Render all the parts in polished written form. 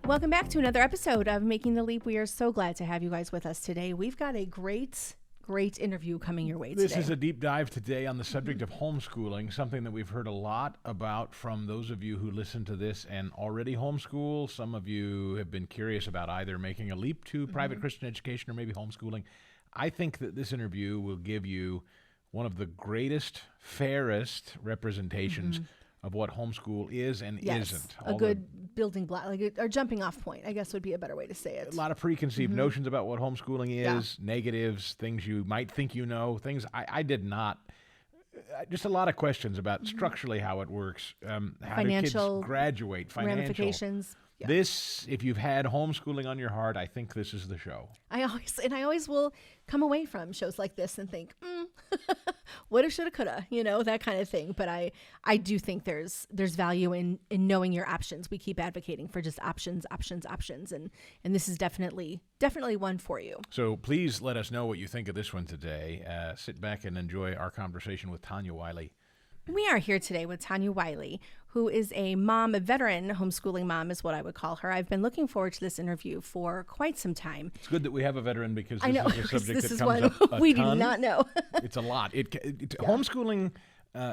Welcome back to another episode of Making the Leap. We are so glad to have you guys with us today. We've got a great interview coming your way today. This is a deep dive today on the subject of homeschooling, something that we've heard a lot about from those of you who listen to this and already homeschool. Some of you have been curious about either making a leap to private Christian education or maybe homeschooling. I think that this interview will give you one of the greatest, fairest representations of what homeschool is and isn't. A good building block, or jumping off point, I guess would be a better way to say it. A lot of preconceived notions about what homeschooling is, negatives, things you might think you know, things I did not. Just a lot of questions about structurally how it works, how do kids graduate, financial ramifications. Yeah. This, if you've had homeschooling on your heart, I think this is the show. I always will come away from shows like this and think, woulda, shoulda, coulda, that kind of thing. But I do think there's value in knowing your options. We keep advocating for just options, and this is definitely one for you. So please let us know what you think of this one today. Sit back and enjoy our conversation with Tonya Wiley. We are here today with Tonya Wiley, who is a mom, a veteran homeschooling mom is what I would call her. I've been looking forward to this interview for quite some time. It's good that we have a veteran because this is a subject this that is comes one up a we ton. do not know. It's a lot. Homeschooling,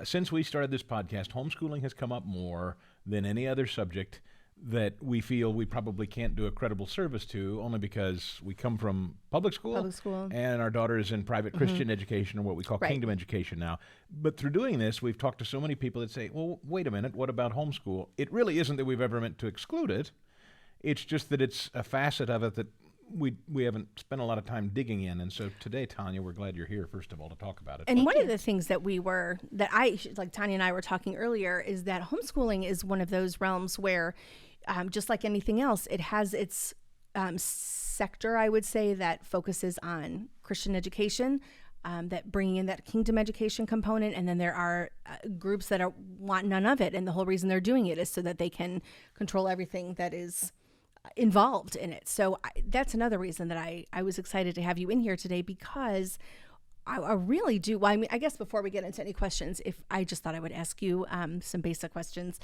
since we started this podcast, homeschooling has come up more than any other subject that we feel we probably can't do a credible service to, only because we come from public school. And our daughter is in private Christian education, or what we call kingdom education now. But through doing this, we've talked to so many people that say, well, wait a minute, what about homeschool? It really isn't that we've ever meant to exclude it. It's just that it's a facet of it that we haven't spent a lot of time digging in. And so today, Tonya, we're glad you're here, first of all, to talk about it. And one of the things that like Tonya and I were talking earlier, is that homeschooling is one of those realms where just like anything else, it has its sector, I would say, that focuses on Christian education, that bringing in that kingdom education component. And then there are groups that want none of it. And the whole reason they're doing it is so that they can control everything that is involved in it. So that's another reason that I was excited to have you in here today, because I really do. Well, I mean, I guess before we get into any questions, if I just thought I would ask you some basic questions.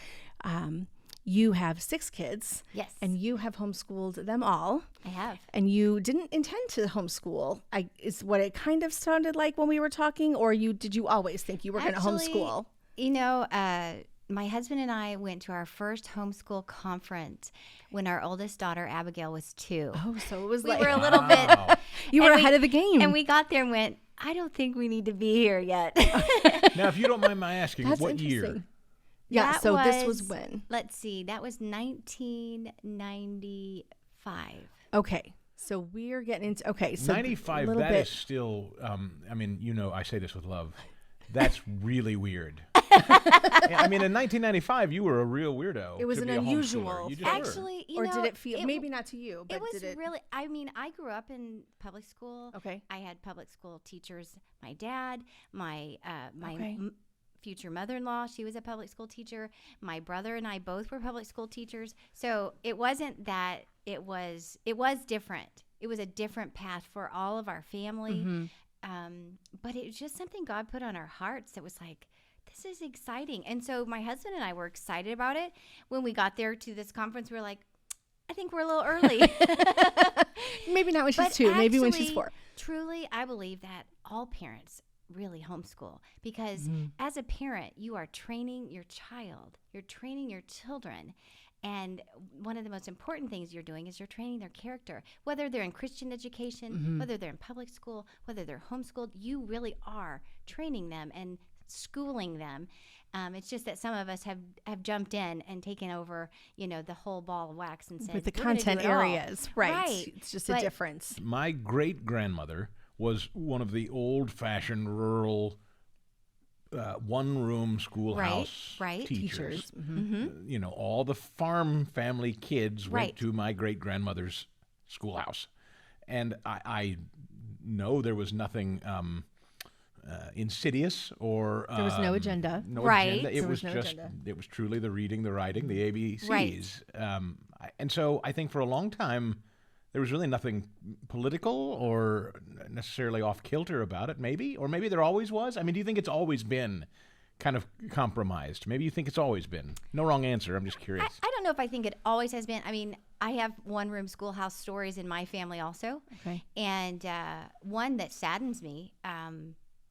You have 6 kids. Yes. And you have homeschooled them all. I have. And you didn't intend to homeschool, is what it kind of sounded like when we were talking, or did you always think you were going to homeschool? My husband and I went to our first homeschool conference when our oldest daughter, Abigail, was 2. Oh, so it was we were a little bit. You were ahead of the game. And we got there and went, I don't think we need to be here yet. Now, if you don't mind my asking, That's what year? Yeah, this was when? Let's see. That was 1995. Okay. So we're getting into, so 95, is still, I say this with love. That's really weird. Yeah, I mean, in 1995, you were a real weirdo. It was an unusual. Actually, did it feel, maybe not to you, but it was really, I grew up in public school. Okay. I had public school teachers. My dad, my future mother-in-law, she was a public school teacher. My brother and I both were public school teachers. So it wasn't that it was different. It was a different path for all of our family. But it was just something God put on our hearts that was like, this is exciting. And so my husband and I were excited about it. When we got there to this conference, we were like, I think we're a little early. Maybe not when she's 2, maybe when she's 4. Truly, I believe that all parents really homeschool, because as a parent, you are training your child, you're training your children. And one of the most important things you're doing is you're training their character, whether they're in Christian education, whether they're in public school, whether they're homeschooled, you really are training them and schooling them. It's just that some of us have jumped in and taken over, the whole ball of wax and said, with the content areas, right? It's just a difference. My great-grandmother was one of the old-fashioned rural one-room schoolhouse teachers. All the farm family kids went to my great-grandmother's schoolhouse. And I know there was nothing insidious or... there was no agenda. Agenda. It was it was truly the reading, the writing, the ABCs. Right. And so I think for a long time, there was really nothing political or necessarily off kilter about it, maybe? Or maybe there always was? I mean, do you think it's always been kind of compromised? Maybe you think it's always been. No wrong answer. I'm just curious. I don't know if I think it always has been. I mean, I have one-room schoolhouse stories in my family also. Okay. And one that saddens me,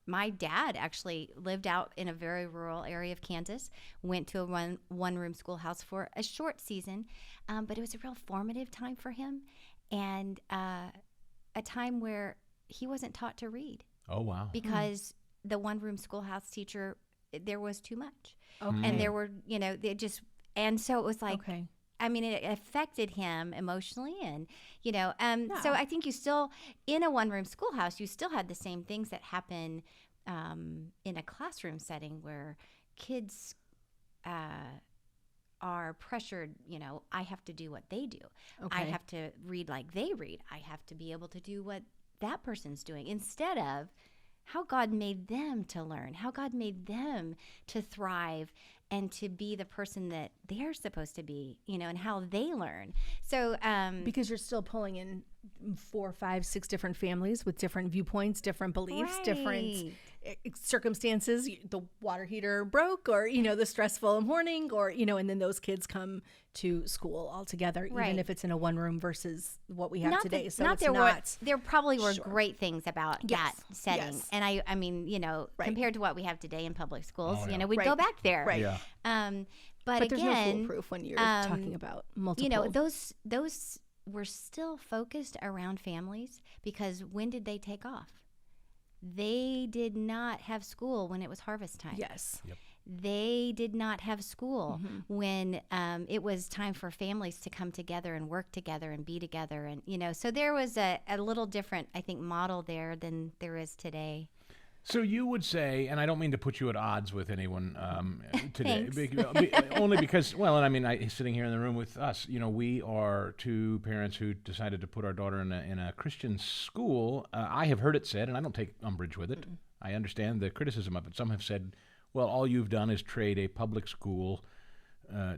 my dad actually lived out in a very rural area of Kansas, went to a one-room schoolhouse for a short season, but it was a real formative time for him, and a time where he wasn't taught to read. Oh, wow. Because the one-room schoolhouse teacher, there was too much. Okay. And there were, and so it was like, I mean, it affected him emotionally, and, so I think you still, in a one-room schoolhouse, you still had the same things that happen in a classroom setting where kids are pressured, I have to do what they do. Okay. I have to read like they read. I have to be able to do what that person's doing, instead of how God made them to learn, how God made them to thrive and to be the person that they're supposed to be, and how they learn. So because you're still pulling in 4, 5, 6 different families with different viewpoints, different beliefs, different circumstances. The water heater broke, or the stressful morning, or and then those kids come to school all together, even if it's in a one room versus what we have today. There probably were great things about that setting, and I mean, compared to what we have today in public schools, we'd go back there. Right. Yeah. But again, there's no foolproof when you're talking about multiple. Those were still focused around families, because when did they take off? They did not have school when it was harvest time. Yes. Yep. They did not have school when it was time for families to come together and work together and be together. And, so there was a little different, I think, model there than there is today. So you would say, and I don't mean to put you at odds with anyone today, only because, well, and I mean, sitting here in the room with us, we are two parents who decided to put our daughter in a Christian school. I have heard it said, and I don't take umbrage with it. I understand the criticism of it. Some have said, well, all you've done is trade a public school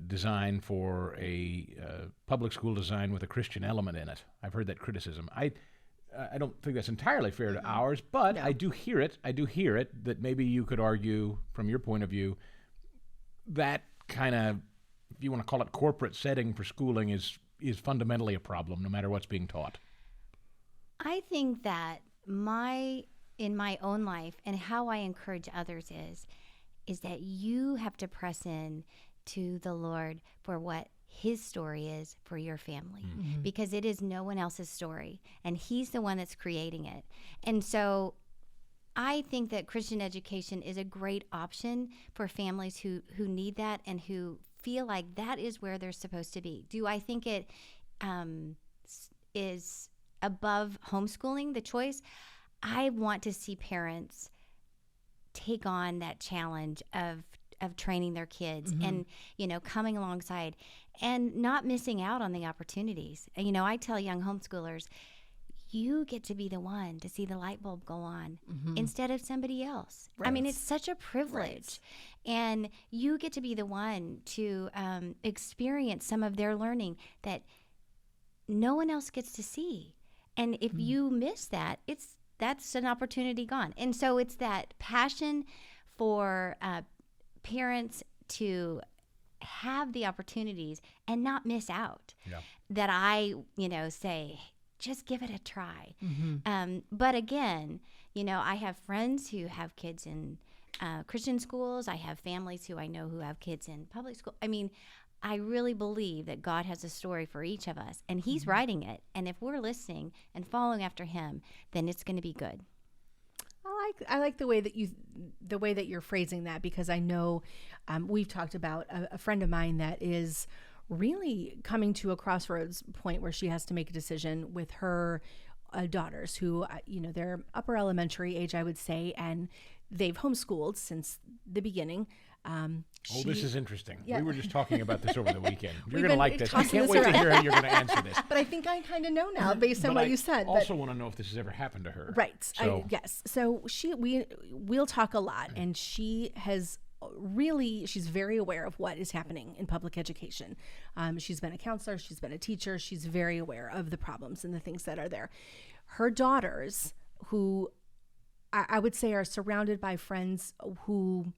design for a public school design with a Christian element in it. I've heard that criticism. I don't think that's entirely fair to ours, but no. I do hear it that maybe you could argue from your point of view that kind of, if you want to call it corporate setting for schooling, is fundamentally a problem no matter what's being taught. I think that in my own life and how I encourage others is that you have to press in to the Lord for what His story is for your family, because it is no one else's story, and He's the one that's creating it. And so I think that Christian education is a great option for families who need that and who feel like that is where they're supposed to be. Do I think it is above homeschooling, the choice? I want to see parents take on that challenge of training their kids and, coming alongside and not missing out on the opportunities. And, I tell young homeschoolers, you get to be the one to see the light bulb go on instead of somebody else. Right. I mean, it's such a privilege. Right. And you get to be the one to experience some of their learning that no one else gets to see. And if you miss that, that's an opportunity gone. And so it's that passion for parents to have the opportunities and not miss out that I, say, just give it a try. But again, I have friends who have kids in Christian schools. I have families who I know who have kids in public school. I mean, I really believe that God has a story for each of us, and He's writing it. And if we're listening and following after Him, then it's going to be good. I like the way that you're phrasing that, because I know we've talked about a friend of mine that is really coming to a crossroads point where she has to make a decision with her daughters who, they're upper elementary age, I would say, and they've homeschooled since the beginning. This is interesting. Yeah. We were just talking about this over the weekend. You're going to like this. I can't wait to hear how you're going to answer this. But I think I kind of know now based on what you said. I also want to know if this has ever happened to her. Right. So. Yes. So we'll talk a lot, and she has she's very aware of what is happening in public education. She's been a counselor. She's been a teacher. She's very aware of the problems and the things that are there. Her daughters, who I would say are surrounded by friends who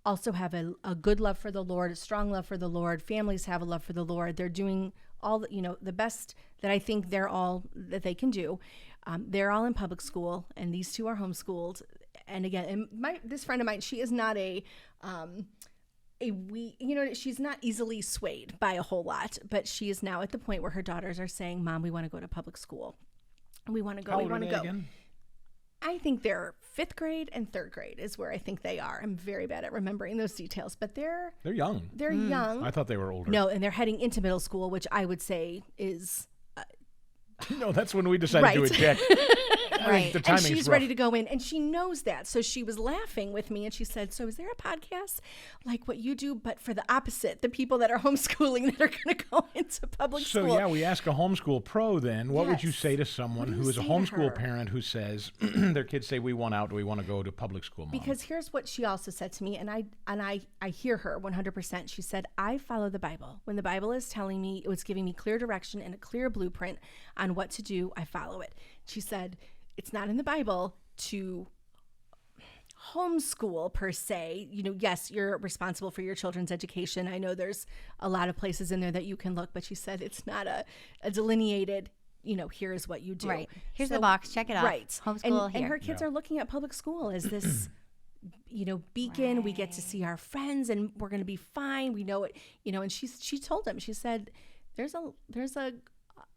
also have a good love for the Lord, a strong love for the Lord. Families have a love for the Lord. They're doing all the best that I think that they can do. They're all in public school, and these two are homeschooled. And again, this friend of mine, she is not she's not easily swayed by a whole lot, but she is now at the point where her daughters are saying, "Mom, we want to go to public school. We want to go. How we old want are to they go." again? I think they're 5th grade and 3rd grade is where I think they are. I'm very bad at remembering those details, but they're young. They're young. I thought they were older. No, and they're heading into middle school, which I would say is no, that's when we decided to eject. Right. The and timing's she's rough. ready to go in, and she knows that. So she was laughing with me, and she said, "So is there a podcast like what you do, but for the opposite, the people that are homeschooling that are going to go into public school?" So yeah, we ask a homeschool pro then, what would you Yes. say to someone who is a say to homeschool her? parent who says, their kids say, "We want out, do we want to go to public school, Mom?" Because here's what she also said to me, and I hear her 100%. She said, "I follow the Bible. When the Bible is telling me, it was giving me clear direction and a clear blueprint on what to do, I follow it." She said, "It's not in the Bible to homeschool per se. Yes, you're responsible for your children's education. I know there's a lot of places in there that you can look," but she said it's not a delineated, here's what you do. Right. Here's the box. Check it off. Right. Homeschool and here. her kids are looking at public school as this beacon. We get to see our friends, and we're going to be fine. We know it. And she told him, she said, there's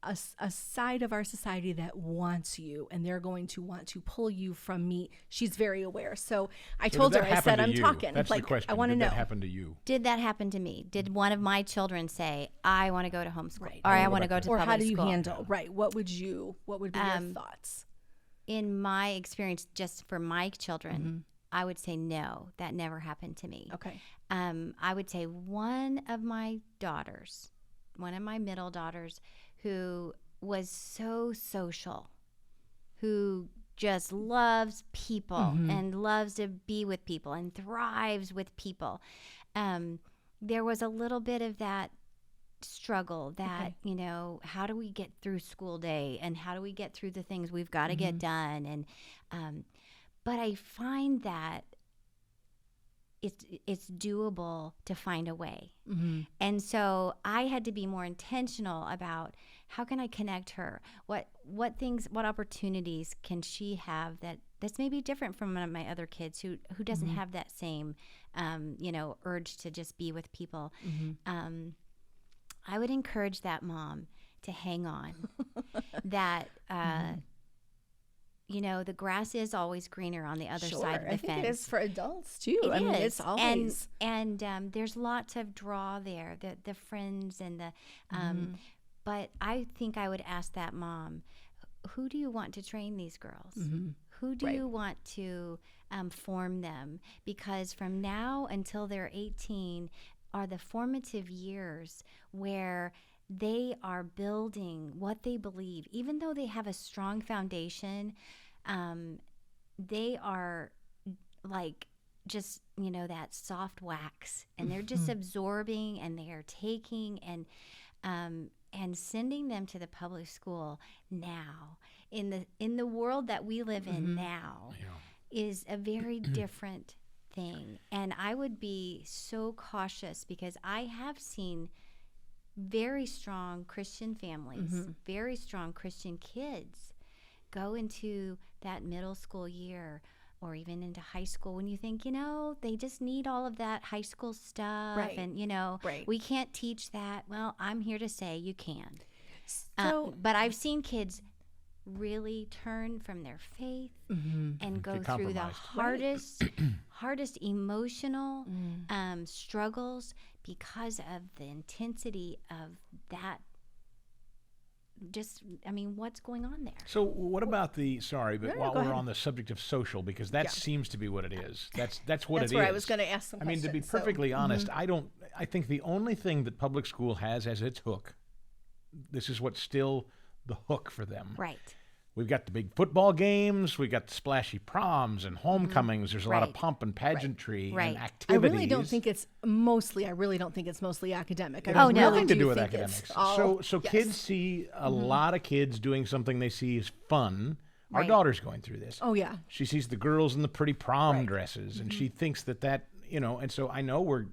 a side of our society that wants you, and they're going to want to pull you from me. She's very aware. So I told her, I said, I'm talking. That's the question. I want to Did know. that happen to you? Did that happen to me? Did one of my children say, "I want to go to homeschool," Right. or "I want to go to Or public how do you school"? handle? Right. What would be your thoughts? In my experience, just for my children, I would say no. That never happened to me. Okay. I would say one of my middle daughters, who was so social, who just loves people and loves to be with people and thrives with people. There was a little bit of that struggle that, how do we get through school day, and how do we get through the things we've got to get done? And, but I find that it's doable to find a way. And so I had to be more intentional about, how can I connect her? What opportunities can she have that's maybe different from one of my other kids who doesn't have that same, urge to just be with people. I would encourage that mom to hang on, that, the grass is always greener on the other side of the fence. I think it is for adults too. It is. It's always. And there's lots of draw there, the friends and the, but I think I would ask that mom, who do you want to train these girls? Who do you want to form them? Because from now until they're 18 are the formative years where they are building what they believe. Even though they have a strong foundation, they are like just, that soft wax, and they're just absorbing, and they are taking and sending them to the public school now in the world that we live in now is a very different thing. And I would be so cautious, because I have seen very strong Christian families, very strong Christian kids go into that middle school year, or even into high school, when you think, they just need all of that high school stuff. Right. And, Right. we can't teach that. Well, I'm here to say you can. So, But I've seen kids really turn from their faith and go through the hardest emotional struggles because of the intensity of that. What's going on there? So what about while go we're ahead. on the subject of social, because that seems to be what it is. That's what that's it where is. I was going to ask some questions. To be perfectly honest, I think the only thing that public school has as its hook, this is what's still the hook for them. Right. We've got the big football games. We've got the splashy proms and homecomings. There's a lot of pomp and pageantry and activities. I really don't think it's mostly academic. It has nothing to do do with think academics. it's all- So kids see a lot of kids doing something they see as fun. Our Right. daughter's going through this. Oh, yeah. She sees the girls in the pretty prom dresses, and she thinks that and so I know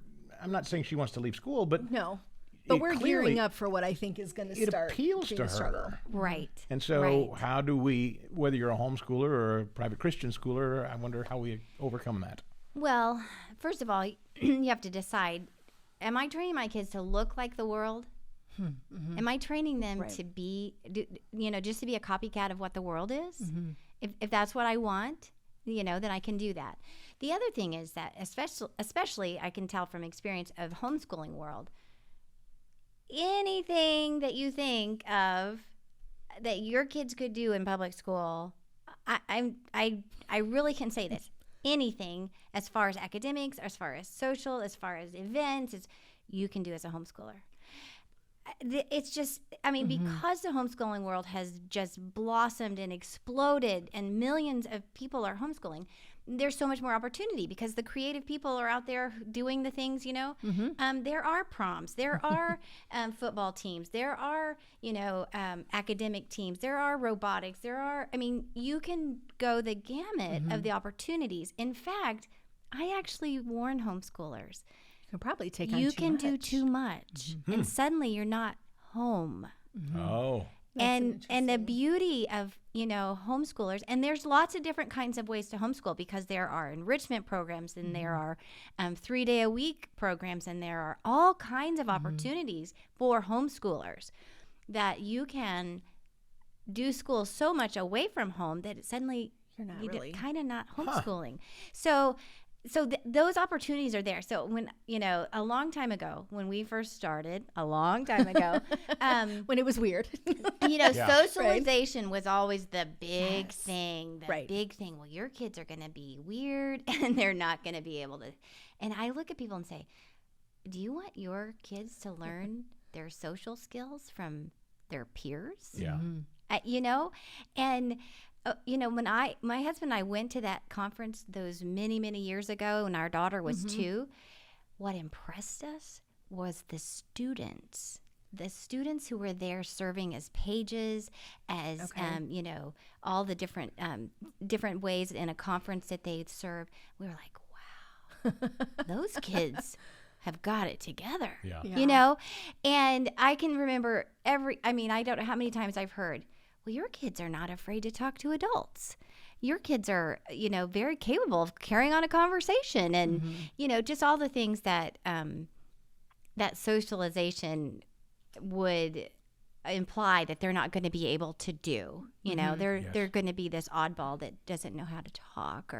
I'm not saying she wants to leave school, but no. But we're clearly, gearing up for what I think is going to start. It appeals to her. Struggle. Right. And so how do we, whether you're a homeschooler or a private Christian schooler, I wonder how we overcome that. Well, first of all, you have to decide, am I training my kids to look like the world? Mm-hmm. Am I training them to be, just to be a copycat of what the world is? Mm-hmm. If that's what I want, then I can do that. The other thing is that, especially I can tell from experience of homeschooling world, anything that you think of that your kids could do in public school, I really can say this. Anything as far as academics, as far as social, as far as events, you can do as a homeschooler. It's just, because the homeschooling world has just blossomed and exploded and millions of people are homeschooling, there's so much more opportunity because the creative people are out there doing the things, there are proms, there are football teams, there are, academic teams, there are robotics, you can go the gamut of the opportunities. In fact, I actually warn homeschoolers. You can probably take on you too can much. do too much, and suddenly you're not home. Oh. And the beauty of, homeschoolers, and there's lots of different kinds of ways to homeschool because there are enrichment programs and there are 3-day-a-week programs and there are all kinds of opportunities for homeschoolers that you can do school so much away from home that suddenly you're kind of not homeschooling. So those opportunities are there. So when, a long time ago, when we first started, when it was weird, socialization was always the big thing, big thing. Well, your kids are going to be weird and they're not going to be able to. And I look at people and say, do you want your kids to learn their social skills from their peers? Yeah. And when my husband and I went to that conference those many, many years ago when our daughter was 2, what impressed us was the students who were there serving as pages, as, all the different ways in a conference that they'd serve. We were like, wow, those kids have got it together, and I can remember I don't know how many times I've heard, well, your kids are not afraid to talk to adults. Your kids are, very capable of carrying on a conversation and, just all the things that that socialization would imply that they're not going to be able to do. They're going to be this oddball that doesn't know how to talk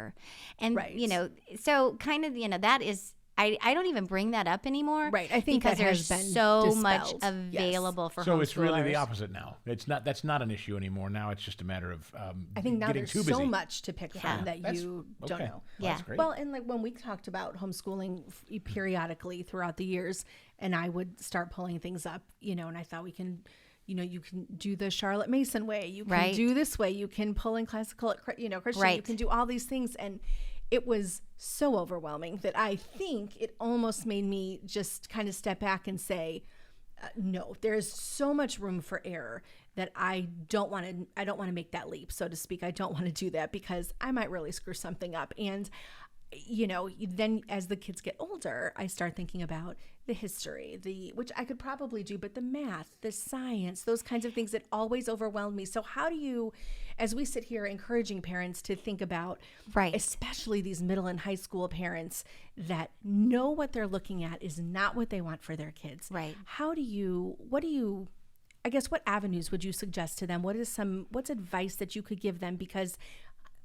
so kind of, that is, I don't even bring that up anymore. Right. I think because that there's has been so dispelled. much available for homeschoolers. So it's really the opposite now. That's not an issue anymore. Now it's just a matter of I think now getting there's too busy. so much to pick from that you don't know. Well, yeah. that's great. Well, and like when we talked about homeschooling periodically throughout the years, and I would start pulling things up, and I thought we can, you can do the Charlotte Mason way. You can do this way. You can pull in classical, Christian. You can do all these things. And it was so overwhelming that I think it almost made me just kind of step back and say, no, there's so much room for error that I don't want to make that leap, so to speak. I don't want to do that because I might really screw something up. And then as the kids get older, I start thinking about the history, which I could probably do, but the math, the science, those kinds of things that always overwhelmed me. So how do you, as we sit here encouraging parents to think about, especially these middle and high school parents that know what they're looking at is not what they want for their kids. Right. What avenues would you suggest to them? What's advice that you could give them? Because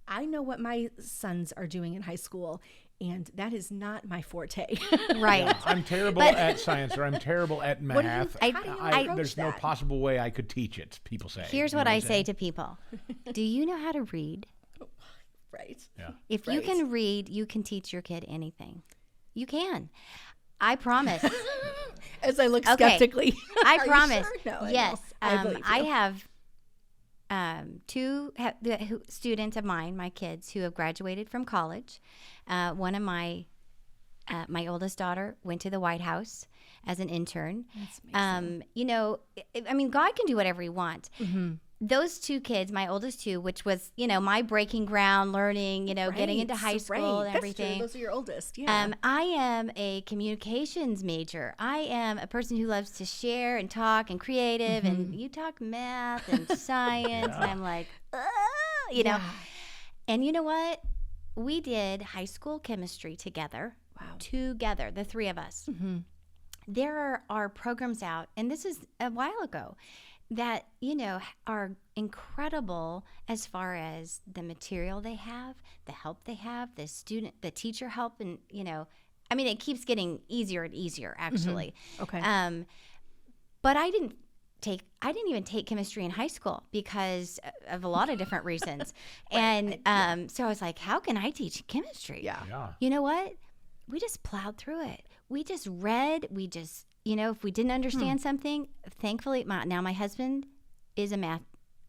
I know what my sons are doing in high school, and that is not my forte. Right. Yeah, I'm terrible at science, or I'm terrible at math. How do you approach there's no that? possible way I could teach it, people say. Here's what I say to people. Do you know how to read? Right. Yeah. If you can read, you can teach your kid anything. You can. I promise. As I look skeptically. I Are promise. You sure? No, yes. I believe you. I have two students of mine, my kids, who have graduated from college. One of my oldest daughter went to the White House as an intern. That's amazing. God can do whatever he wants. Mm-hmm. those two kids, my oldest two, which was, my breaking ground, learning, getting into high school and everything. That's true. Those are your oldest. Yeah. I am a communications major. I am a person who loves to share and talk and creative, and you talk math and science, and I'm like, Yeah. And you know what? We did high school chemistry together. Wow. Together, the three of us. There are programs out, and this is a while ago, that, are incredible as far as the material they have, the help they have, the teacher help, and, it keeps getting easier and easier, actually. Okay. But I didn't even take chemistry in high school because of a lot of different reasons. And so I was like, how can I teach chemistry? Yeah. You know what? We just plowed through it. We just read. We just, if we didn't understand something, thankfully, my husband is a math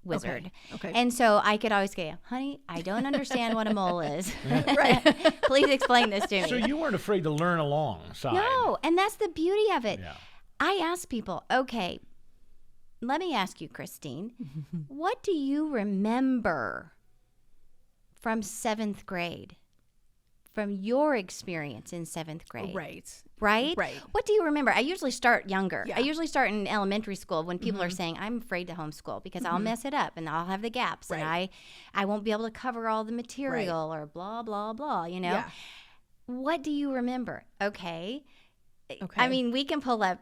wizard. Okay. And so I could always go, honey, I don't understand what a mole is. Right. Please explain this to me. So you weren't afraid to learn alongside. No, and that's the beauty of it. Yeah. I ask people, okay, let me ask you, Christine, what do you remember from 7th grade? From your experience in 7th grade. Right? What do you remember? I usually start younger. Yeah. I usually start in elementary school when people are saying, I'm afraid to homeschool because I'll mess it up and I'll have the gaps and I won't be able to cover all the material or blah, blah, blah, Yeah. What do you remember? Okay. I mean, we can pull up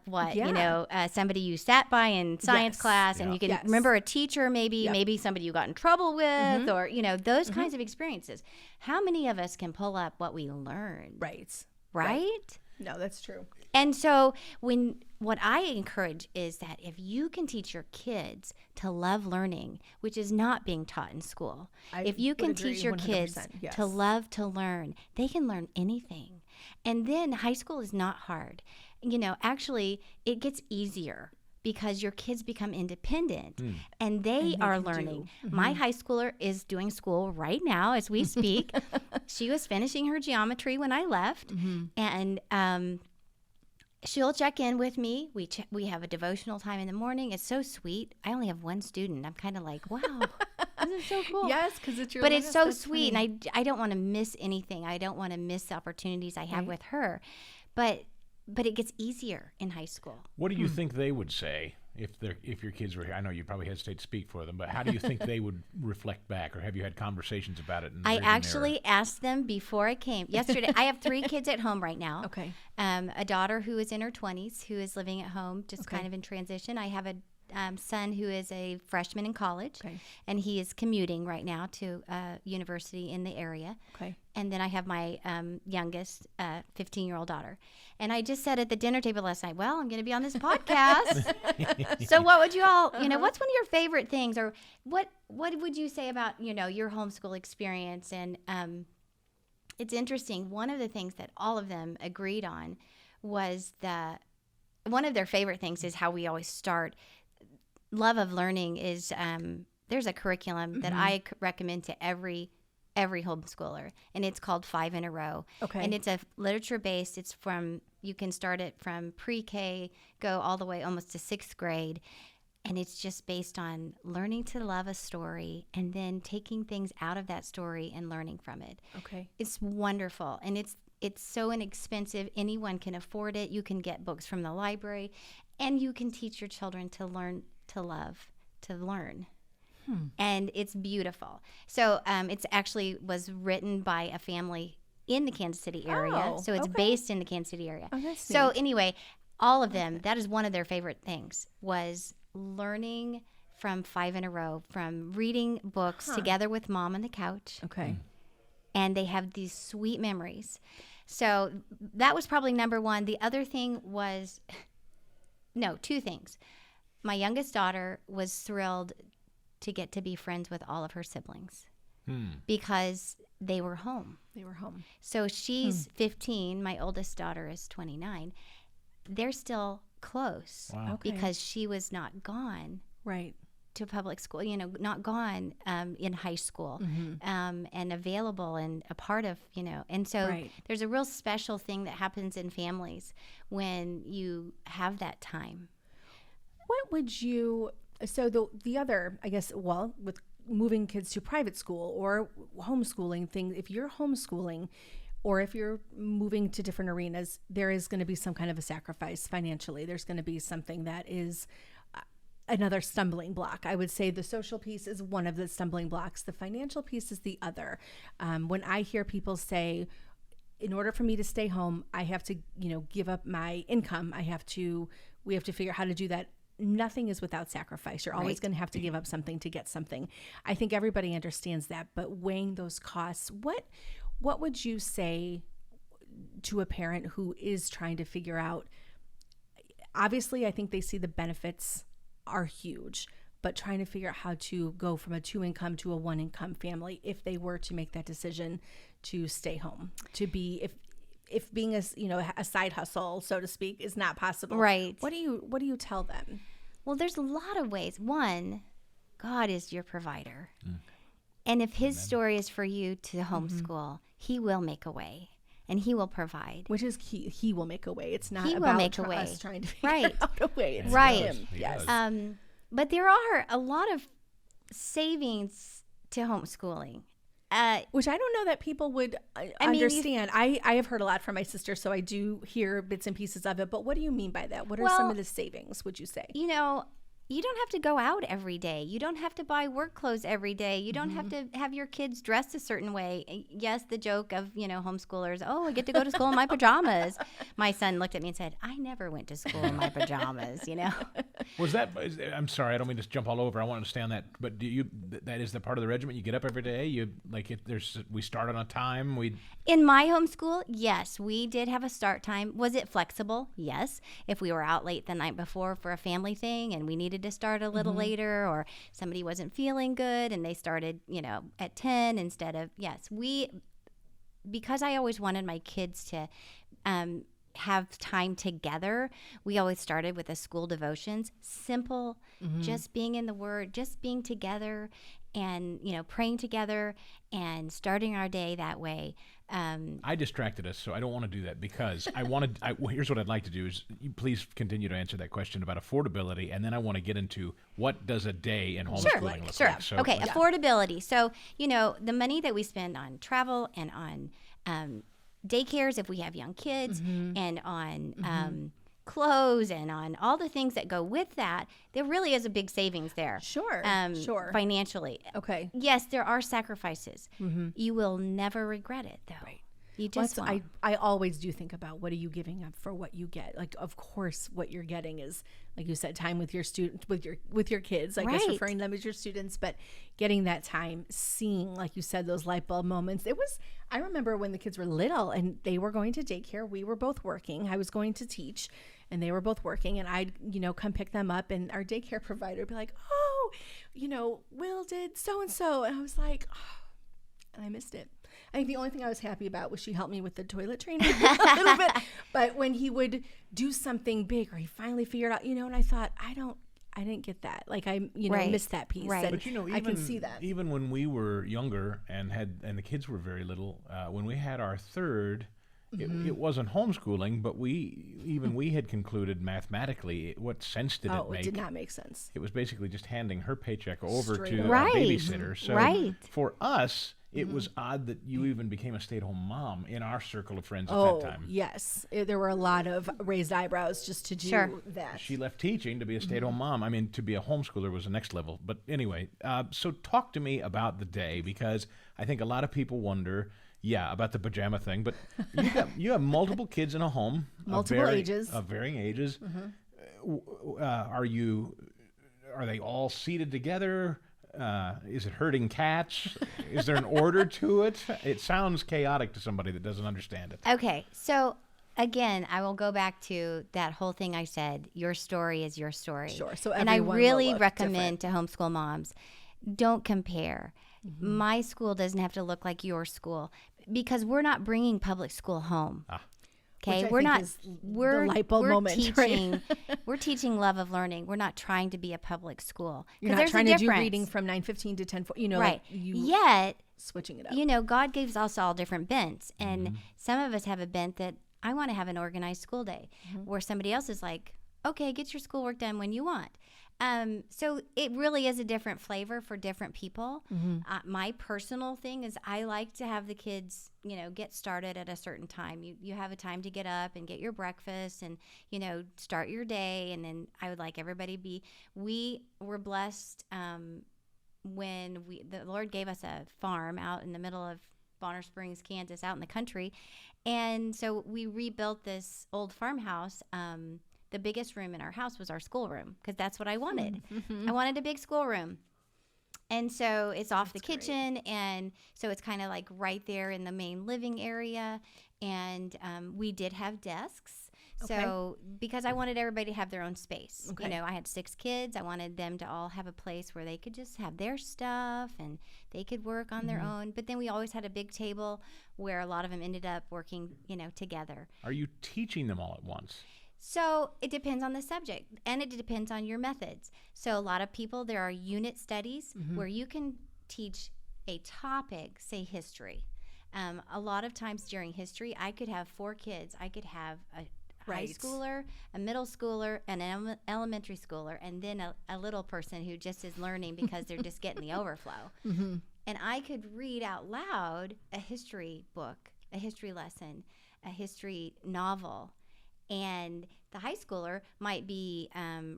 somebody you sat by in science class, and you can remember a teacher, maybe somebody you got in trouble with, or, those kinds of experiences. How many of us can pull up what we learned? Right? No, that's true. And so what I encourage is that if you can teach your kids to love learning, which is not being taught in school, if you can teach your kids to love to learn, they can learn anything. And then high school is not hard. Actually, it gets easier because your kids become independent and they are learning. My high schooler is doing school right now as we speak. She was finishing her geometry when I left. And she'll check in with me. We have a devotional time in the morning. It's so sweet. I only have one student. I'm kind of like, wow, this is so cool. Yes, because it's your But last. it's so That's sweet, funny. and I don't want to miss anything. I don't want to miss the opportunities I have with her. But it gets easier in high school. What do you think they would say if your kids were here? I know you probably hesitate to speak for them, but how do you think they would reflect back, or have you had conversations about it? I actually asked them before I came. Yesterday, I have 3 kids at home right now. Okay. A daughter who is in her 20s who is living at home, just kind of in transition. I have a son who is a freshman in college, and he is commuting right now to university in the area. Okay. And then I have my youngest 15-year-old daughter. And I just said at the dinner table last night, well, I'm going to be on this podcast. So what would you all, what's one of your favorite things, or what would you say about, your homeschool experience? And it's interesting. One of the things that all of them agreed on was one of their favorite things is how we always start. Love of learning is there's a curriculum that I recommend to every homeschooler, and it's called 5 in a Row. Okay. And it's a literature based. You can start it from pre-K, go all the way almost to 6th grade, and it's just based on learning to love a story and then taking things out of that story and learning from it. Okay. It's wonderful, and it's so inexpensive. Anyone can afford it. You can get books from the library, and you can teach your children to learn to love, to learn. And it's beautiful. So it's actually was written by a family in the Kansas City area. So it's based in the Kansas City area. Oh, that's so neat. anyway, all of them, that is one of their favorite things, was learning from 5 in a Row, from reading books together with mom on the couch. Okay. And they have these sweet memories. So that was probably number one. The other thing was, 2 things. My youngest daughter was thrilled to get to be friends with all of her siblings because they were home. So she's 15. My oldest daughter is 29. They're still close because she was not gone to public school, not gone in high school and available and a part of, And so there's a real special thing that happens in families when you have that time. What would you, So the other, I guess, well, with moving kids to private school or homeschooling thing, if you're homeschooling or if you're moving to different arenas, there is going to be some kind of a sacrifice financially. There's going to be something that is another stumbling block. I would say the social piece is one of the stumbling blocks. The financial piece is the other. When I hear people say, in order for me to stay home, I have to, give up my income. We have to figure out how to do that. Nothing is without sacrifice. You're always going to have to give up something to get something. I think everybody understands that, but weighing those costs, what would you say to a parent who is trying to figure out, obviously, I think they see the benefits are huge, but trying to figure out how to go from a 2-income to a 1-income family if they were to make that decision to stay home, to be, if being a side hustle, so to speak, is not possible. Right. What do you tell them? Well, there's a lot of ways. One, God is your provider. And if his story is for you to homeschool, he will make a way and he will provide. Which is key. He will make a way. It's not he about will make a way. us trying to figure out a way. It's right. him. He Yes. does. But there are a lot of savings to homeschooling. Which I don't know that people would understand. I have heard a lot from my sister, so I do hear bits and pieces of it. But what do you mean by that? What are some of the savings, would you say? You don't have to go out every day. You don't have to buy work clothes every day. You don't have to have your kids dressed a certain way. Yes, the joke of, homeschoolers, oh, I get to go to school in my pajamas. My son looked at me and said, I never went to school in my pajamas, I'm sorry, I don't mean to jump all over. I want to stay on that. But that is the part of the regiment? You get up every day? We start on a time? In my homeschool, yes, we did have a start time. Was it flexible? Yes. If we were out late the night before for a family thing and we needed to start a little later, or somebody wasn't feeling good and they started, at 10 instead of, because I always wanted my kids to have time together, we always started with the school devotions. Simple, just being in the Word, just being together and, praying together and starting our day that way. I distracted us, so I don't want to do that because here's what I'd like to do is you please continue to answer that question about affordability, and then I want to get into what does a day in homeschooling look like. So, okay, affordability. So, the money that we spend on travel and on daycares if we have young kids and on clothes and on all the things that go with that, there really is a big savings there. Sure. Financially. Okay. Yes, there are sacrifices. You will never regret it, though. Right. You just won't. I always do think about what are you giving up for what you get. Like, of course, what you're getting is, like you said, time with your student, with your kids. I guess referring to them as your students, but getting that time, seeing, like you said, those light bulb moments. I remember when the kids were little and they were going to daycare. We were both working. I was going to teach, and they were both working. And I'd, come pick them up, and our daycare provider would be like, "Oh, Will did so and so," and I was like, oh, and I missed it. I think the only thing I was happy about was she helped me with the toilet training a little bit. But when he would do something big or he finally figured out, and I thought, I didn't get that. Like I missed that piece. Right. But I can see that. Even when we were younger and the kids were very little, when we had our third, it wasn't homeschooling, but we had concluded mathematically what sense did it make? It did not make sense. It was basically just handing her paycheck over Straight to up. a babysitter. So for us, it was odd that you even became a stay-at-home mom in our circle of friends at that time. Yes. There were a lot of raised eyebrows just to do that. She left teaching to be a stay-at-home mom. I mean, to be a homeschooler was the next level. But anyway, so talk to me about the day, because I think a lot of people wonder, about the pajama thing. But you have multiple kids in a home. Multiple ages. Of varying ages. Are they all seated together? Is it herding cats? Is there an order to it? It sounds chaotic to somebody that doesn't understand it. Okay, so again, I will go back to that whole thing I said, your story is your story. Sure. So and I really recommend to homeschool moms, don't compare. My school doesn't have to look like your school because we're not bringing public school home. Okay, we're the light bulb moment, teaching. We're teaching love of learning. We're not trying to be a public school. You're not trying to do reading from 9:15 to 10:40. Right. Yet, switching it up. God gives us all different bents, and some of us have a bent that I want to have an organized school day, where somebody else is like, okay, get your schoolwork done when you want. So it really is a different flavor for different people. My personal thing is I like to have the kids, get started at a certain time. You have a time to get up and get your breakfast and, start your day. And then I would like everybody we were blessed when the Lord gave us a farm out in the middle of Bonner Springs, Kansas, out in the country. And so we rebuilt this old farmhouse. The biggest room in our house was our schoolroom because that's what I wanted. I wanted a big schoolroom. And so it's off the kitchen. And so it's kind of like right there in the main living area. And we did have desks. So because I wanted everybody to have their own space. I had 6 kids. I wanted them to all have a place where they could just have their stuff and they could work on their own. But then we always had a big table where a lot of them ended up working, together. Are you teaching them all at once? So it depends on the subject, and it depends on your methods. So a lot of people, there are unit studies where you can teach a topic, say history. A lot of times during history, I could have 4 kids. I could have a high schooler, a middle schooler, and an elementary schooler, and then a little person who just is learning because they're just getting the overflow. And I could read out loud a history book, a history lesson, a history novel. And the high schooler might be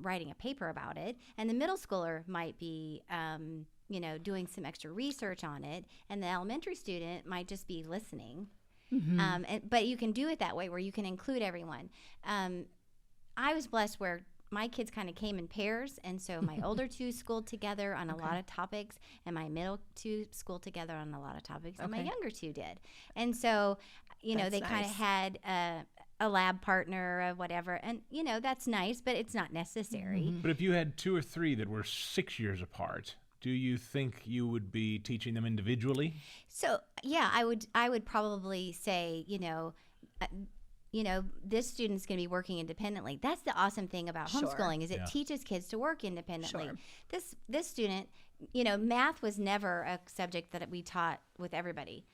writing a paper about it, and the middle schooler might be, doing some extra research on it, and the elementary student might just be listening. But you can do it that way where you can include everyone. I was blessed where my kids kind of came in pairs, and so my older 2 schooled together on a lot of topics, and my middle 2 schooled together on a lot of topics, and my younger 2 did. And so, they kind of had a lab partner or whatever, and that's nice, but it's not necessary. But if you had 2 or 3 that were 6 years apart, do you think you would be teaching them individually? So yeah, I would probably say this student's going to be working independently. That's the awesome thing about homeschooling is it teaches kids to work independently. This student, math was never a subject that we taught with everybody.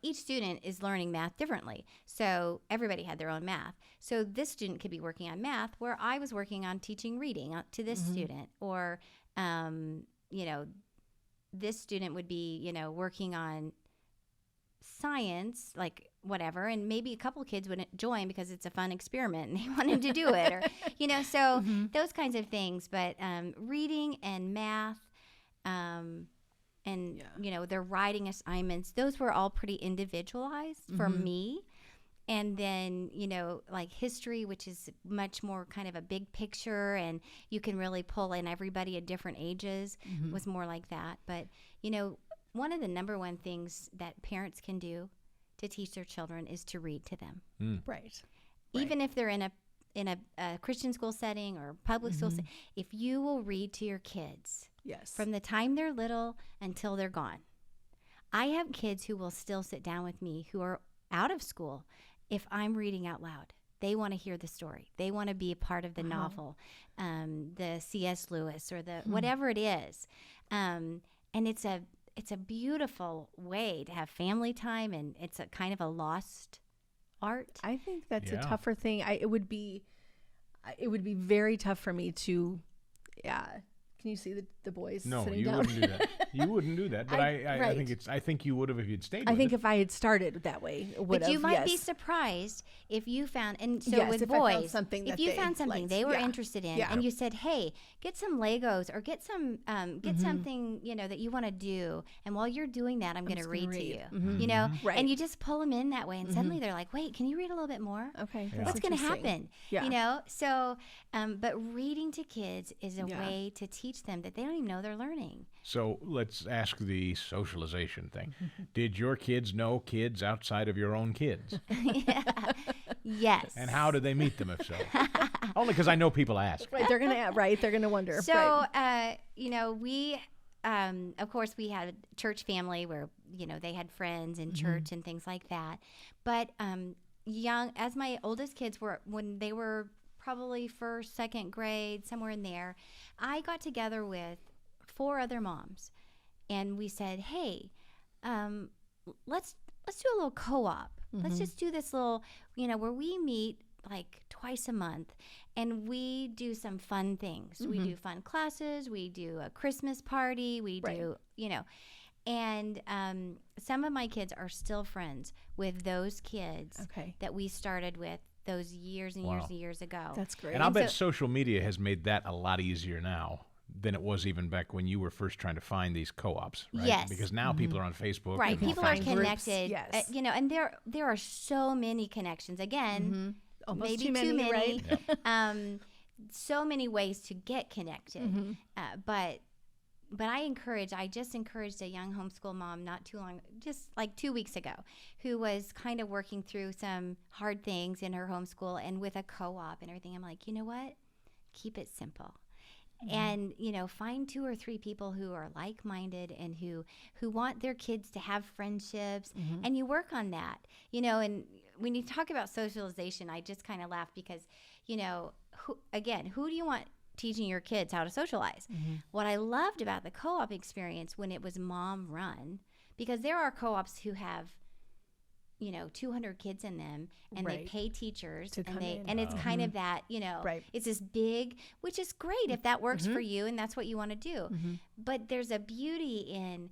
Each student is learning math differently. So everybody had their own math. So this student could be working on math where I was working on teaching reading to this student. Or, this student would be, working on science, like whatever. And maybe a couple kids wouldn't join because it's a fun experiment and they wanted to do it. Or, so those kinds of things. But reading and math, and, their writing assignments, those were all pretty individualized for me. And then, like history, which is much more kind of a big picture, and you can really pull in everybody at different ages, was more like that. But, one of the number one things that parents can do to teach their children is to read to them. Right. Even if they're in a Christian school setting or public school setting, if you will read to your kids from the time they're little until they're gone. I have kids who will still sit down with me who are out of school if I'm reading out loud. They want to hear the story. They want to be a part of the novel, the C.S. Lewis or the whatever it is. And it's a beautiful way to have family time, and it's a kind of a lost art. I think that's a tougher thing. It would be very tough for me to, Can you see the boys sitting down? No, you wouldn't do that. You wouldn't do that. But I think you would have if you'd stayed with it. I think if I had started that way, would have. But you might be surprised if you found, and so with boys, if you found something they were interested in, and you said, "Hey, get some Legos or get some something that you want to do, and while you're doing that, I'm going to read to you." Right. And you just pull them in that way, and suddenly they're like, "Wait, can you read a little bit more? Okay, what's going to happen?" So, but reading to kids is a way to teach them that they don't even know they're learning. So let's ask the socialization thing. Did your kids know kids outside of your own kids? Yes. And how did they meet them, if so? Only because I know people ask. Right, they're gonna wonder. So, we, of course, we had a church family where they had friends in church and things like that. But as my oldest kids were, when they were probably first, second grade, somewhere in there, I got together with 4 other moms, and we said, "Hey, let's do a little co-op. Let's just do this little, where we meet like twice a month, and we do some fun things. We do fun classes. We do a Christmas party. We do, and some of my kids are still friends with those kids that we started with those years and years and years ago. That's great. And I'll bet social media has made that a lot easier now than it was even back when you were first trying to find these co-ops, right? Yes. Because now people are on Facebook. Right. People are connected. Yes. And there are so many connections. Again, Almost maybe too many, right? So many ways to get connected. But I just encouraged a young homeschool mom not too long, just like 2 weeks ago, who was kind of working through some hard things in her homeschool and with a co-op and everything. I'm like, you know what? Keep it simple. And, find 2 or 3 people who are like-minded and who want their kids to have friendships, and you work on that, and when you talk about socialization, I just kind of laugh because, who do you want teaching your kids how to socialize? What I loved about the co-op experience when it was mom run, because there are co-ops who have 200 kids in them, and they pay teachers, and it's kind of that, it's this big, which is great if that works for you and that's what you want to do. But there's a beauty in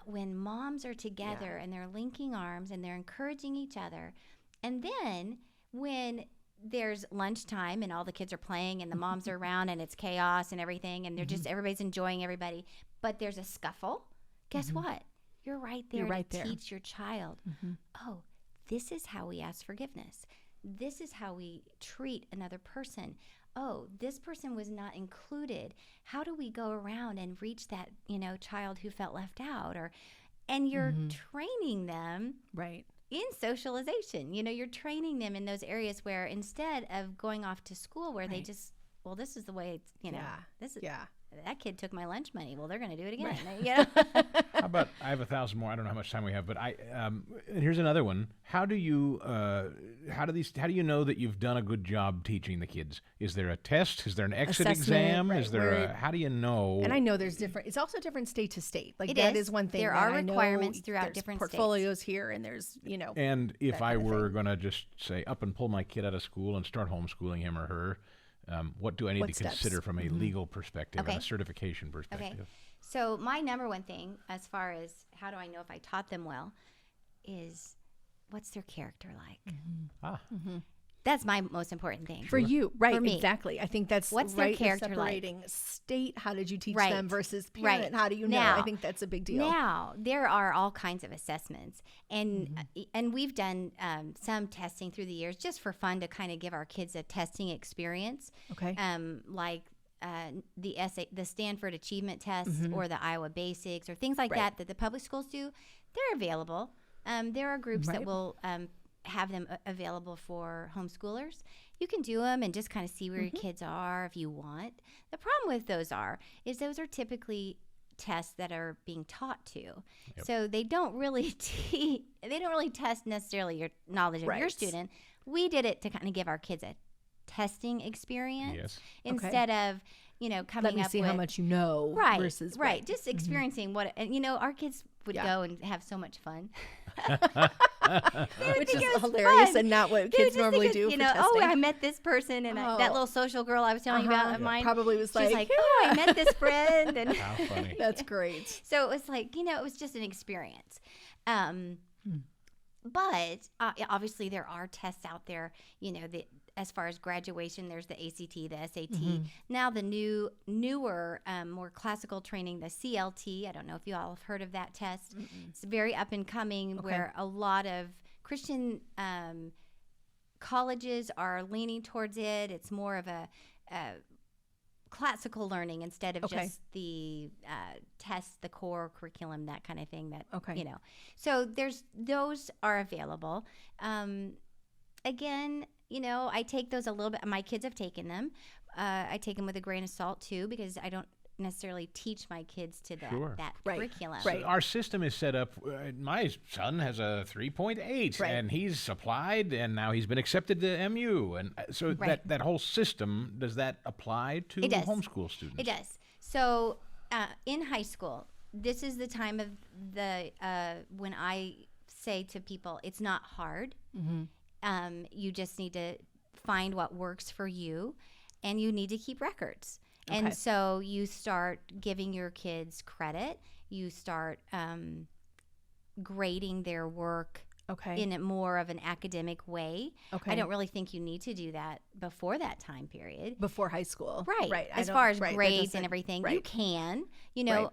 when moms are together and they're linking arms and they're encouraging each other. And then when there's lunchtime and all the kids are playing and the moms are around and it's chaos and everything, and they're just, everybody's enjoying everybody, but there's a scuffle, guess what? You're right there to teach your child, oh, this is how we ask forgiveness. This is how we treat another person. Oh, this person was not included. How do we go around and reach that, child who felt left out? And you're training them in socialization. You're training them in those areas where instead of going off to school where they just, well, this is the way it's, this is, that kid took my lunch money. Well, they're going to do it again. How about, I have 1,000 more. I don't know how much time we have, but and here's another one. How do you know that you've done a good job teaching the kids? Is there a test? Is there an exit exam? Is there how do you know? And I know there's different, it's also different state to state. Like that is one thing. There are requirements throughout different portfolios here, and there's, And if I were going to just say up and pull my kid out of school and start homeschooling him or her, what do I need to consider from a legal perspective and a certification perspective? Okay. So my number one thing, as far as how do I know if I taught them well, is what's their character like? That's my most important thing. For you, right, for me. Exactly. I think that's what's their character separating like? State, how did you teach them, versus parent, how do you know? Now, I think that's a big deal. Now, there are all kinds of assessments, and we've done some testing through the years just for fun to kind of give our kids a testing experience. Okay. Like the Stanford Achievement Test or the Iowa Basics or things like that the public schools do. They're available. There are groups that will have them available for homeschoolers. You can do them and just kind of see where your kids are if you want. The problem with those are typically tests that are being taught to. So they don't really test necessarily your knowledge of your student. We did it to kind of give our kids a testing experience instead of coming Let me up see with how much you know versus just experiencing what our kids would go and have so much fun. Which is hilarious and not what kids normally do for testing. Oh, I met this person and that little social girl I was telling you about of mine probably was she's like, oh, I met this friend. And how funny. That's great. So it was like, it was just an experience. But obviously there are tests out there, as far as graduation, there's the ACT, the SAT. Now the newer, more classical training, the CLT. I don't know if you all have heard of that test. It's very up and coming where a lot of Christian colleges are leaning towards it. It's more of a classical learning instead of just the tests, the core curriculum, that kind of thing. So those are available. Again, I take those a little bit. My kids have taken them. I take them with a grain of salt too, because I don't necessarily teach my kids to that curriculum. So our system is set up. My son has a 3.8, and he's applied, and now he's been accepted to MU, and so that whole system, does that apply to homeschool students? It does. So in high school, this is the time of the when I say to people, it's not hard. You just need to find what works for you, and you need to keep records. And so you start giving your kids credit. You start grading their work in a more of an academic way. I don't really think you need to do that before that time period. Before high school. Right. As far as grades and everything, you can. You know,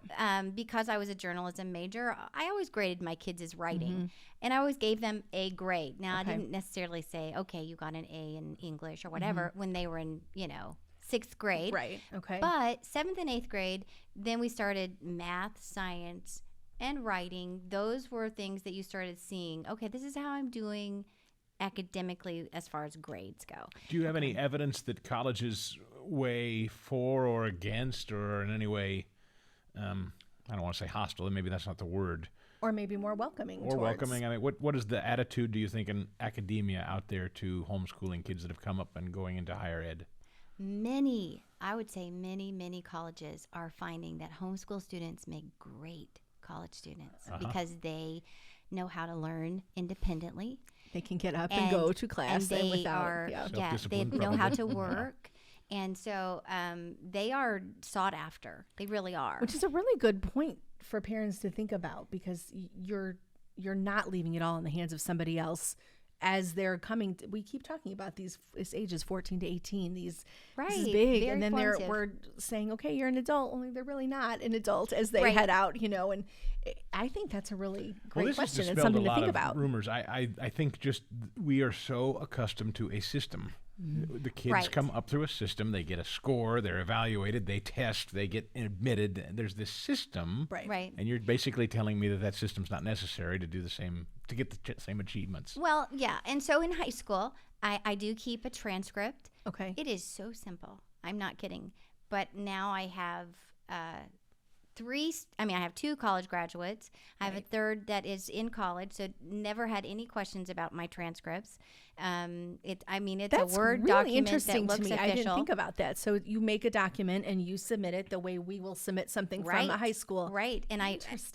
because I was a journalism major, I always graded my kids' writing. And I always gave them a grade. Now, I didn't necessarily say, okay, you got an A in English or whatever when they were in, 6th grade. Right. Okay. But 7th and 8th grade, then we started math, science, and writing. Those were things that you started seeing. Okay, this is how I'm doing academically as far as grades go. Do you have any evidence that colleges weigh for or against, or in any way, I don't want to say hostile, maybe that's not the word. Or maybe more welcoming. Welcoming. I mean, what is the attitude, do you think, in academia out there to homeschooling kids that have come up and going into higher ed? Many colleges are finding that homeschool students make great college students because they know how to learn independently. They can get up and go to class and they they know how to work. And so they are sought after. They really are. Which is a really good point for parents to think about, because you're not leaving it all in the hands of somebody else. As they're coming, we keep talking about these ages 14 to 18. This is big, and then we're saying, okay, you're an adult. Only they're really not an adult as they head out, And I think that's a really great question and something to think about. Rumors. I think just we are so accustomed to a system. The kids come up through a system. They get a score. They're evaluated. They test. They get admitted. There's this system, right? And you're basically telling me that system's not necessary to do the same, to get the same achievements. Well, yeah. And so in high school, I do keep a transcript. Okay. It is so simple. I'm not kidding. But now I have I have 2 college graduates. I have a third that is in college, so never had any questions about my transcripts. It's That's a Word really document interesting that looks to me. official. I didn't think about that. So you make a document and you submit it the way we will submit something from a high school. Right. And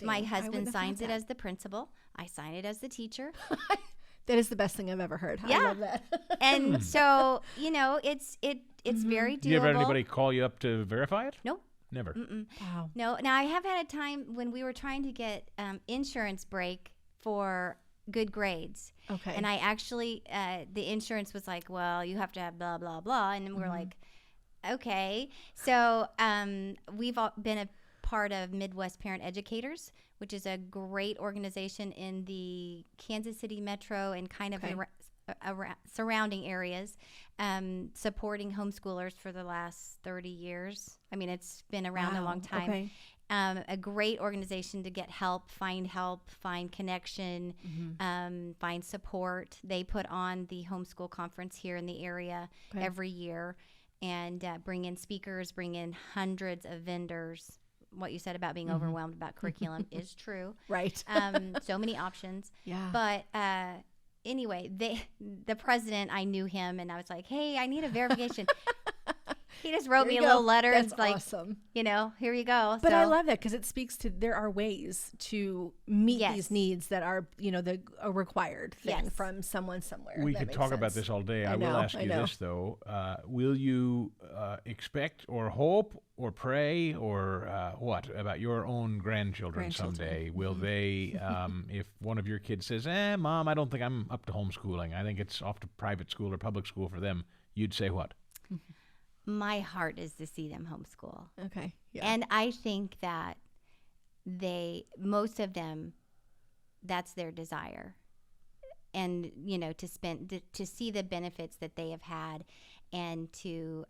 my husband signs it as the principal. I sign it as the teacher. That is the best thing I've ever heard. Yeah. I love that. And so, it's very doable. Do you ever have anybody call you up to verify it? No. Never. Wow. No. Now, I have had a time when we were trying to get insurance break for good grades. Okay. And I actually, the insurance was like, well, you have to have blah, blah, blah. And we're like, okay. So we've all been a part of Midwest Parent Educators, which is a great organization in the Kansas City metro and kind of surrounding areas, supporting homeschoolers for the last 30 years. I mean, it's been around a long time. Okay. A great organization to get help, find connection, find support. They put on the homeschool conference here in the area every year and bring in speakers, bring in hundreds of vendors. What you said about being overwhelmed about curriculum is true. Right. So many options. Yeah. But anyway, the president, I knew him, and I was like, hey, I need a verification. He just wrote me a little letter. That's and like, awesome. Here you go. But I love that because it speaks to there are ways to meet these needs that are, a required thing from someone somewhere. We could talk about this all day. I will ask you this, though. Will you expect or hope or pray or what about your own grandchildren someday? Will they, if one of your kids says, Mom, I don't think I'm up to homeschooling. I think it's off to private school or public school for them. You'd say what? My heart is to see them homeschool. Okay. Yeah. And I think that most of them, that's their desire. And, to see the benefits that they have had and to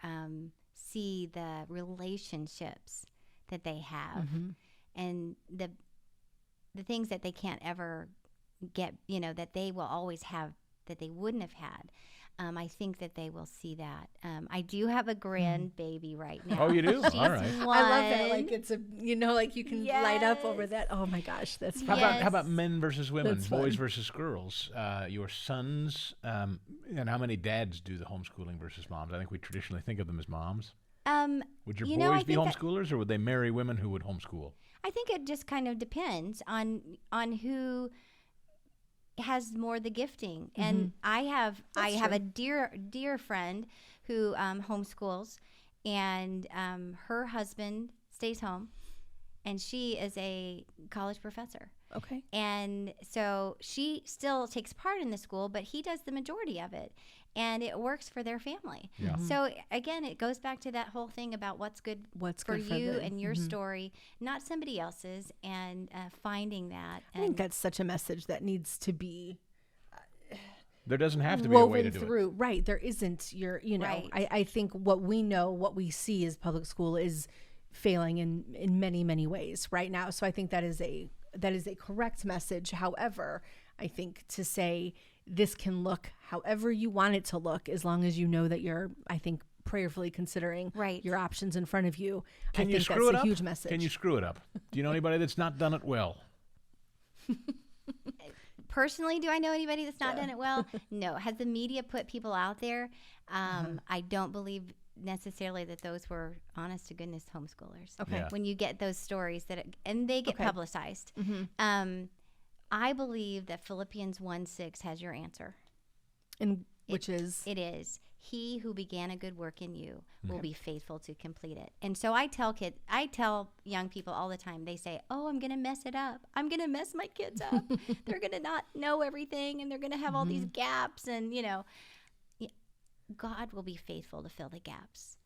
see the relationships that they have and the things that they can't ever get, that they will always have that they wouldn't have had. I think that they will see that. I do have a grandbaby right now. Oh, you do? She's all right. 1. I love that. Like it's like you can light up over that. Oh my gosh, that's fun. How about men versus women, That's boys fun. versus girls? Your sons, and how many dads do the homeschooling versus moms? I think we traditionally think of them as moms. Would your boys be homeschoolers, or would they marry women who would homeschool? I think it just kind of depends on who has more the gifting. And I have a dear friend who homeschools, and her husband stays home, and she is a college professor. Okay. And so she still takes part in the school, but he does the majority of it, and it works for their family. Yeah. So again, it goes back to that whole thing about what's good for you and your story, not somebody else's, and finding that. I think that's such a message that needs to be there doesn't have to be a way to do through. it. Right. There isn't Right. I think what we know, what we see is public school is failing in many, many ways right now. So I think that is a correct message. However, I think to say this can look however you want it to look, as long as you know that you're, I think, prayerfully considering your options in front of you. Can you think screw that's it a up? huge message. Can you screw it up? Do you know anybody that's not done it well? Personally, do I know anybody that's not done it well? No. Has the media put people out there? I don't believe necessarily that those were honest to goodness homeschoolers. Okay. Yeah. When you get those stories and they get publicized. I believe that Philippians 1:6 has your answer. And which is? It is. He who began a good work in you will be faithful to complete it. And so I tell young people all the time, they say, oh, I'm going to mess it up. I'm going to mess my kids up. They're going to not know everything, and they're going to have all these gaps. And, God will be faithful to fill the gaps.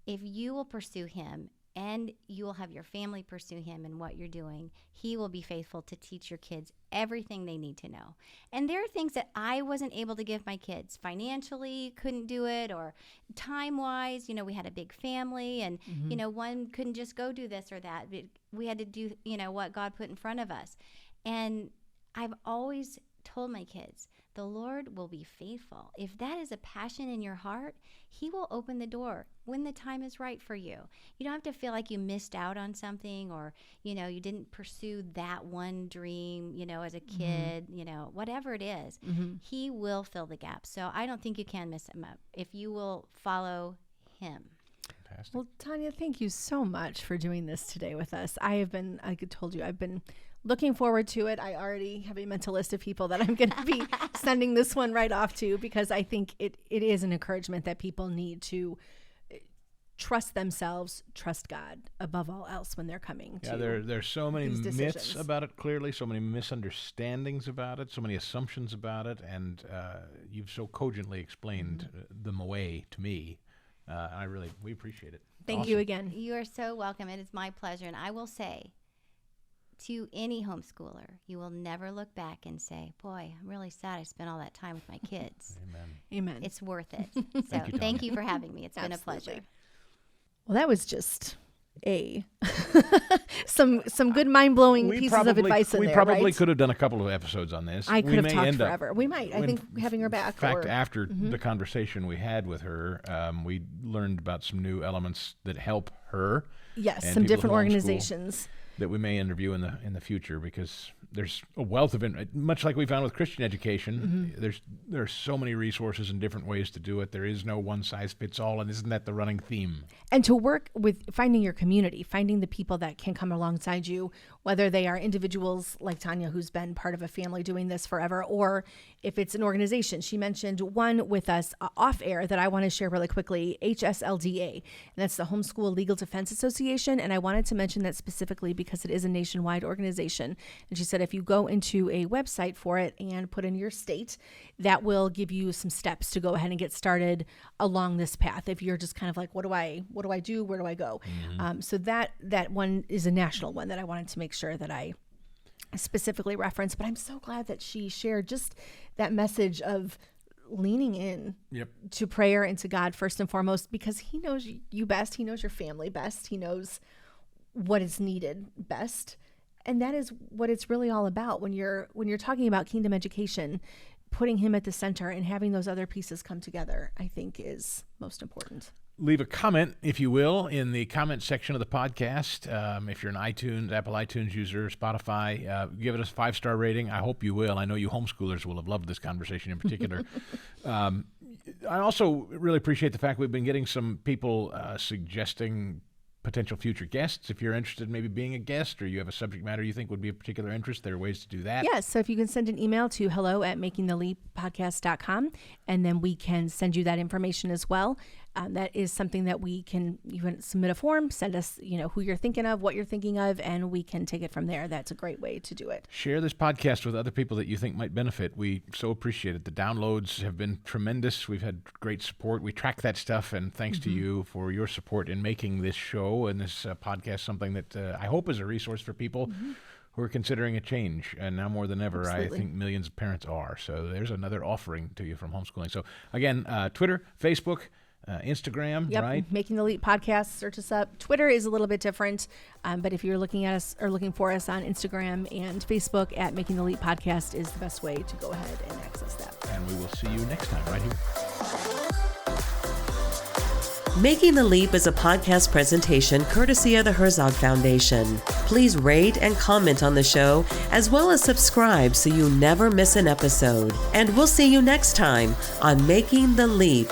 If you will pursue him, and you will have your family pursue him in what you're doing, he will be faithful to teach your kids everything they need to know. And there are things that I wasn't able to give my kids financially, couldn't do it, or time-wise. We had a big family, and, one couldn't just go do this or that. We had to do, what God put in front of us. And I've always told my kids, the Lord will be faithful. If that is a passion in your heart, he will open the door when the time is right for you. You don't have to feel like you missed out on something, or, you didn't pursue that one dream, as a kid, whatever it is. He will fill the gaps. So I don't think you can miss him up if you will follow him. Fantastic. Well, Tonya, thank you so much for doing this today with us. I've been looking forward to it. I already have a mental list of people that I'm going to be sending this one right off to, because I think it is an encouragement that people need to trust themselves, trust God above all else when they're coming to there's so many these myths decisions about it, clearly, so many misunderstandings about it, so many assumptions about it, and you've so cogently explained them away to me. We appreciate it. Thank you again. You are so welcome. It is my pleasure. And I will say, to any homeschooler, you will never look back and say, boy, I'm really sad I spent all that time with my kids. Amen. It's worth it. So thank you for having me. It's been a pleasure. Well, that was just some good mind-blowing pieces of advice in there. We probably right? could have done a couple of episodes on this. I could have talked forever. We might. I think having her back. In fact, after the conversation we had with her, we learned about some new elements that help her. Yes, and some people different who homeschool organizations that we may interview in the future, because there's a wealth of much like we found with Christian education. There are so many resources and different ways to do it. There is no one size fits all, and isn't that the running theme? And to work with finding your community, finding the people that can come alongside you, whether they are individuals like Tonya, who's been part of a family doing this forever, or if it's an organization. She mentioned one with us off air that I want to share really quickly, HSLDA, and that's the Homeschool Legal Defense Association. And I wanted to mention that specifically because it is a nationwide organization. And she said if you go into a website for it and put in your state, that will give you some steps to go ahead and get started along this path. If you're just kind of like, what do I do? Where do I go? So that one is a national one that I wanted to make sure that I specifically reference. But I'm so glad that she shared just that message of leaning in to prayer and to God first and foremost, because he knows you best. He knows your family best. He knows what is needed best. And that is what it's really all about when you're talking about kingdom education. Putting him at the center and having those other pieces come together, I think, is most important. Leave a comment, if you will, in the comment section of the podcast. If you're an Apple iTunes user, Spotify, give it a 5-star rating. I hope you will. I know you homeschoolers will have loved this conversation in particular. I also really appreciate the fact we've been getting some people suggesting potential future guests. If you're interested in maybe being a guest, or you have a subject matter you think would be of particular interest, there are ways to do that. Yes. So if you can send an email to hello@makingtheleappodcast.com, and then we can send you that information as well. That is something that you can submit a form, send us, who you're thinking of, what you're thinking of, and we can take it from there. That's a great way to do it. Share this podcast with other people that you think might benefit. We so appreciate it. The downloads have been tremendous. We've had great support. We track that stuff, and thanks to you for your support in making this show and this podcast something that I hope is a resource for people who are considering a change. And now more than ever, Absolutely. I think millions of parents are. So there's another offering to you from Homeschooling. So again, Twitter, Facebook, Instagram, Yep. right? Making the Leap Podcast. Search us up. Twitter is a little bit different, but if you're looking at us or looking for us on Instagram and Facebook at Making the Leap Podcast is the best way to go ahead and access that. And we will see you next time right here. Making the Leap is a podcast presentation courtesy of the Herzog Foundation. Please rate and comment on the show, as well as subscribe so you never miss an episode. And we'll see you next time on Making the Leap.